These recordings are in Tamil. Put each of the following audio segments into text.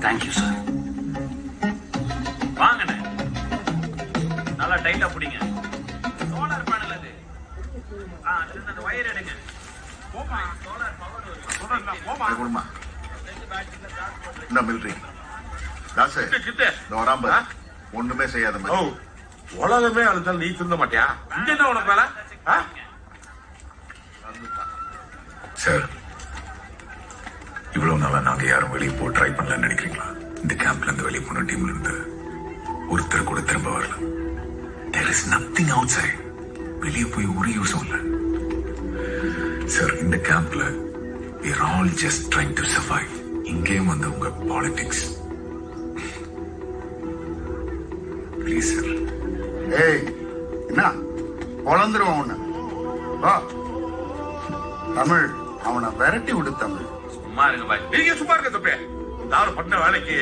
Thank you sir. வாங்கண்ணே, நல்லா டைட்டா பிடிங்க. சோலார் பேனல் அது. அந்த வயர் எடுங்க. சோலார் பவர் கொடுமா. இந்த மிலிட்டரி தாசு வராம ஒண்ணுமே செய்யாத மாதிரி. உலகமே அழுத்தாலும் நீ திருந்த மாட்டியா? இங்க என்ன உனக்கு வேலை? சார், இவ்வளவு நாளா நாங்க யாரும் வெளியே போ ட்ரை பண்ணலன்னு நினைக்கிறீங்களா? இந்த கேம்ப்ல இருந்து வெளியே போன டீம்ல இருந்து ஒருத்தர் கூட திரும்ப வரல. There is nothing outside. வெளியே போய் ஒரு யூஸும் இல்ல சார். இந்த கேம்ப்ல we are all just trying to survive. இங்கேயும் வந்து உங்க பாலிடிக்ஸ் ப்ளீஸ் சார். ஏய், என்ன பொழந்துருவான் உன்ன. வா தமிழ், அவனை விரட்டி விடு தமிழ். சும்மா இருங்க பாய். நீங்க சும்மா இருக்க தப்பே. நான் பண்ண வேலைக்கு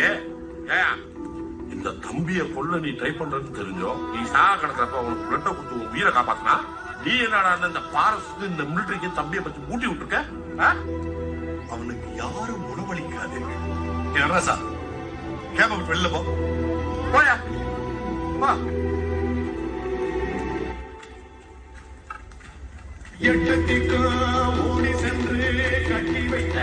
இந்த தம்பிய கொல்ல நீ ட்ரை பண்றதுன்னு தெரிஞ்சோ நீ சாக கிடக்கிறப்ப உனக்கு பிளட்ட கொடுத்து உயிரை காப்பாத்தினா நீ என்னடா இந்த பாரஸ்க்கு இந்த மிலிட்டரிக்கு தம்பியை பத்தி மூட்டி விட்டுருக்க? அவனுக்கு யாரும் உணவளிக்காது. என்ன சார் கேம வெளில போயா. எட்டத்திற்கு ஓடி சென்று கட்டி வைத்த